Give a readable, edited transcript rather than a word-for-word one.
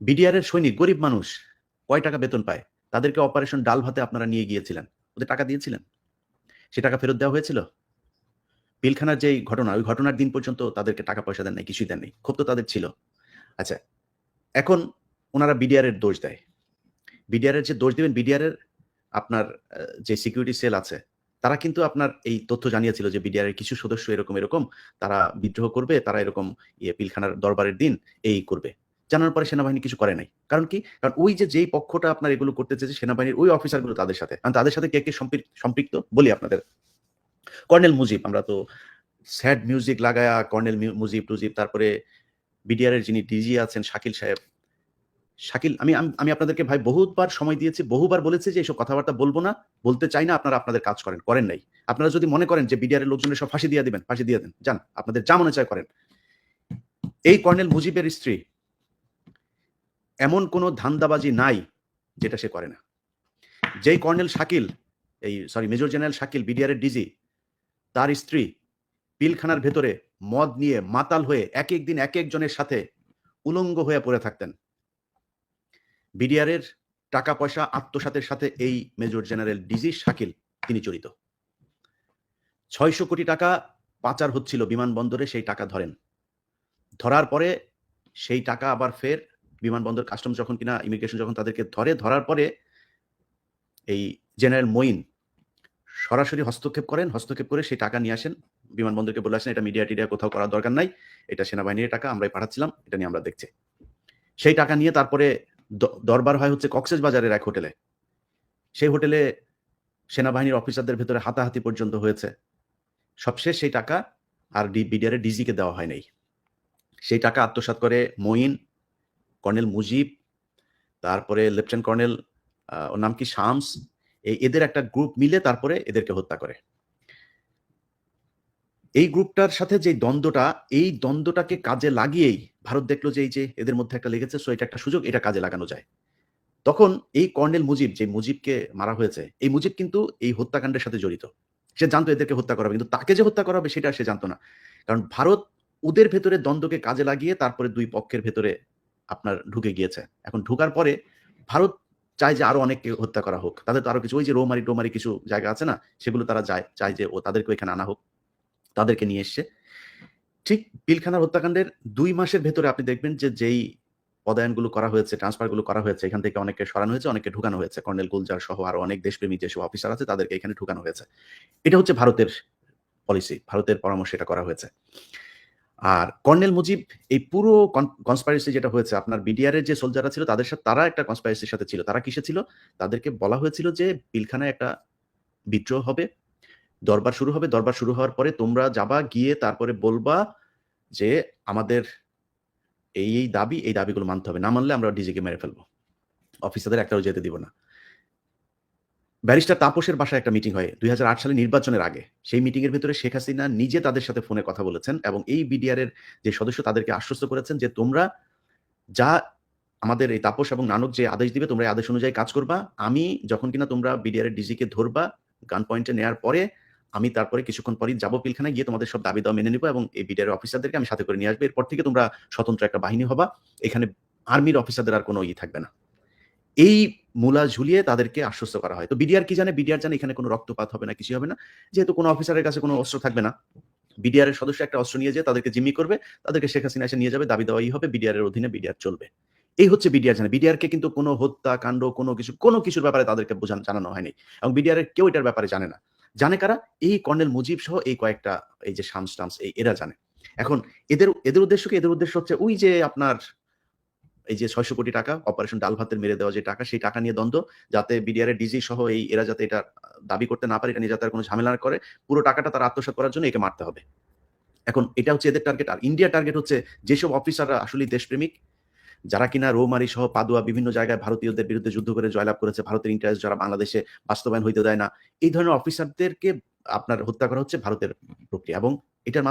BDR এর সৈনিক গরিব মানুষ কয় টাকা বেতন পায়? তাদেরকে অপারেশন ডাল ভাতে আপনারা নিয়ে গিয়েছিলেন। ওদের টাকা দিয়েছিলেন? সে টাকা ফেরত দেওয়া হয়েছিল? পিলখানার যেই ঘটনা, ওই ঘটনার দিন পর্যন্ত তাদেরকে টাকা পয়সা দেন নাই, কিছুই দেন নাই। ক্ষোভ তো তাদের ছিল। আচ্ছা, এখন উনারা বিডিআর এর দোষ দেয়। বিডিআর এর যে দোষ দিবেন, বিডিআর এর আপনার যে সিকিউরিটি সেল আছে, তারা কিন্তু আপনার এই তথ্য জানিয়েছিল যে বিডিআর এর কিছু সদস্য এরকম, তারা বিদ্রোহ করবে, তারা এরকম পিলখানার দরবারের দিন এই করবে। জানার পরে সেনাবাহিনী কিছু করে নাই। কারণ কি? কারণ ওই যে যেই পক্ষটা আপনার এগুলো করতে চেয়েছে সেনাবাহিনীর ওই অফিসারগুলো তাদের সাথে। কারণ তাদের সাথে কে সম্পৃক্ত বলি আপনাদের। কর্নেল মুজিব, আমরা তো স্যাড মিউজিক লাগায়া কর্নেল মুজিব-টুজিব, তারপরে বিডিআর এর যিনি ডিজি আছেন শাকিল সাহেব। শাকিল, আমি আমি আমি আপনাদেরকে ভাই বহুতবার সময় দিয়েছি, বহুবার বলেছি যে এসব কথাবার্তা বলব না, বলতে চাই না, আপনারা আপনাদের কাজ করেন। করেন নাই। আপনারা যদি মনে করেন যে বিডিআর এর লোকজনের সব ফাঁসি দিয়ে দিবেন, ফাঁসি দিয়ে দেন। যান, আপনাদের যা মনে চায় করেন। এই কর্নেল মুজিবের স্ত্রী, এমন কোন ধান্দাবাজি নাই যেটা সে করে না। যেই colonel Shakil, major general Shakil BDR এর ডিজি, তার স্ত্রী পিলখানার ভেতরে মদ নিয়ে মাতাল হয়ে একেক দিন একেক জনের সাথে উলঙ্গ হয়ে পড়ে থাকতেন। বিডিআর এর টাকা পয়সা আত্মসাতের সাথে এই মেজর জেনারেল ডিজি শাকিল তিনি জড়িত। ৬০০ কোটি টাকা পাচার হচ্ছিল বিমানবন্দরে, সেই টাকা ধরেন। ধরার পরে সেই টাকা আবার ফের বিমানবন্দর কাস্টমস যখন কিনা ইমিগ্রেশন যখন তাদেরকে ধরে, ধরার পরে এই জেনারেল মঈন সরাসরি হস্তক্ষেপ করেন। হস্তক্ষেপ করে সেই টাকা নিয়ে আসেন। বিমানবন্দরকে বলে আসেন, এটা মিডিয়া-টিডিয়া কোথাও করার দরকার নাই। এটা সেনাবাহিনীর টাকা, আমরাই পাঠাচ্ছিলাম। এটা নিয়ে আমরা দেখছি। সেই টাকা নিয়ে তারপরে দরবার হয় হচ্ছে কক্সবাজারের এক হোটেলে। সেই হোটেলে সেনাবাহিনীর অফিসারদের ভেতরে হাতাহাতি পর্যন্ত হয়েছে। সবশেষ সেই টাকা আর বিডিআর এর ডিজিকে দেওয়া হয় নাই। সেই টাকা আত্মসাৎ করে মঈন, কর্নেল মুজিব, তারপরে লেফটেন্যান্ট কর্নেল ওর নাম কি শামস, এদের একটা গ্রুপ মিলে তারপরে এদেরকে হত্যা করে। এই গ্রুপটার সাথে যে দ্বন্দ্বটা, এই দ্বন্দ্বটাকে কাজে লাগিয়েই ভারত দেখলো যে এই যে এদের মধ্যে একটা লেগেছে, সো এটা একটা সুযোগ, এটা কাজে লাগানো যায়। তখন এই কর্নেল মুজিব, যে মুজিবকে মারা হয়েছে, এই মুজিব কিন্তু এই হত্যাকাণ্ডের সাথে জড়িত। সে জানতো এদেরকে হত্যা করা হবে, কিন্তু তাকে যে হত্যা করা হবে সেটা সে জানতো না। কারণ ভারত ওদের ভেতরে দ্বন্দ্বকে কাজে লাগিয়ে তারপরে দুই পক্ষের ভেতরে আপনার ঢুকে গিয়েছে। এখন ঢুকার পরে ভারত চায় যে আরো অনেককে হত্যা করা হোক। তাদের তো আরো কিছু ওই যে রৌমারি-টোমারি কিছু জায়গা আছে না? সেগুলো তারা চায় যে তাদেরকেও এখানে আনা হোক। তাদেরকে নিয়ে এসছে। ঠিক পিলখানার হত্যাকাণ্ডের ২ মাসের ভেতরে আপনি দেখবেন যে যেই পদায়নগুলো করা হয়েছে, ট্রান্সফার গুলো করা হয়েছে, এখান থেকে অনেককে সরানো হয়েছে, অনেককে ঢুকানো হয়েছে। কর্নেল গুলজার সহ আরো অনেক দেশপ্রেমী যেসব অফিসার আছে তাদেরকে এখানে ঢুকানো হয়েছে। এটা হচ্ছে ভারতের পলিসি, ভারতের পরামর্শে এটা করা হয়েছে। আর কর্নেল মুজিব এই পুরো কনস্পাইরেসি যেটা হয়েছে, আপনার বিডিআর এর যে সোলজাররা ছিল তাদের সাথে, তারা একটা কনস্পাইরেসির সাথে ছিল। তারা কিসে ছিল? তাদেরকে বলা হয়েছিল যে পিলখানায় একটা বিদ্রোহ হবে, দরবার শুরু হবে। দরবার শুরু হওয়ার পরে তোমরা যাবা, গিয়ে তারপরে বলবা যে আমাদের এই দাবি, এই দাবিগুলো মানতে হবে। না মানলে আমরা ডিজিকে মেরে ফেলবো। অফিসারদের একটাও যেতে দিব না। ব্যারিস্টার তাপসের বাসায় একটা মিটিং হয় ২০০৮ সালে নির্বাচনের আগে। সেই মিটিং এর ভেতরে শেখ হাসিনা নিজে তাদের সাথে ফোনে কথা বলেছেন এবং এই বিডিআর এর যে সদস্য তাদেরকে আশ্বস্ত করেছেন যে তোমরা যা আমাদের এই তাপস এবং নানক যে আদেশ দিবে তোমরা এই আদেশ অনুযায়ী কাজ করবা। আমি যখন কিনা তোমরা বিডিআর এর ডিজিকে ধরবা, গান পয়েন্টে নেয়ার পরে আমি তারপরে কিছুক্ষণ পরেই যাবো পিলখানায়, গিয়ে তোমাদের সব দাবি-দাওয়া মেনে নিবো এবং এই বিডিআর এর অফিসারদেরকে আমি সাথে করে নিয়ে আসবো। এরপর থেকে তোমরা স্বতন্ত্র একটা বাহিনী হবা। এখানে আর্মির অফিসারদের আর কোনো থাকবে না। এই মূলা ঝুলিয়ে তাদেরকে আশ্বস্ত করা হয়। তো বিডিআর কি জানে? বিডিআর জানে এখানে কোনো রক্তপাত হবে না, কিছুই হবে না। যেহেতু কোনো অফিসারের কাছে কোনো অস্ত্র থাকবে না। বিডিআর এর সদস্য একটা অস্ত্র নিয়ে যেয়ে তাদেরকে জিম্মি করবে। তাদেরকে শেখ হাসিনা এসে নিয়ে যাবে, দাবি দেওয়াই হবে। বিডিআর এর অধীনে বিডিআর চলবে। এই হচ্ছে বিডিআর জানে। বিডিআর কে কিন্তু কোনো হত্যাকাণ্ড, কোনো কিছুর ব্যাপারে তাদেরকে জানানো হয়নি। এবং বিডিআর এর কেউ এটার ব্যাপারে জানে না। জানে কারা? এই কর্নেল মুজিব সহ এই কয়েকটা, এই যে শামস-টামস, এরা জানে। এখন এদের উদ্দেশ্য কি? এদের উদ্দেশ্য হচ্ছে ওই যে আপনার এই যে ৬০০ কোটি টাকা অপারেশন ডাল ভাতের মেরে দেওয়া যে টাকা, সেই টাকা নিয়ে দ্বন্দ্ব, যাতে বিডিআর এর ডিজি সহ এরা যাতে এটা দাবি করতে না পারে, এটা নিয়ে যাতে আর কোনো ঝামেলা না করে, পুরো টাকাটা তারা আত্মসাৎ করার জন্য একে মারতে হবে। এখন এটা হচ্ছে এদের টার্গেট। আর ইন্ডিয়ার টার্গেট হচ্ছে যেসব অফিসাররা আসলেই দেশপ্রেমিক, যারা কিনা রৌমারি সহ পাদুয়া বিভিন্ন জায়গায় ভারতীয়দের বিরুদ্ধে যুদ্ধ করে জয়লাভ করেছে, ভারতের ইন্টারেস্ট যারা বাংলাদেশে বাস্তবায়ন হইতে দেয় না, এই ধরনের অফিসারদেরকে আপনার হত্যা করা হচ্ছে ভারতের প্রক্রিয়া এবং এটার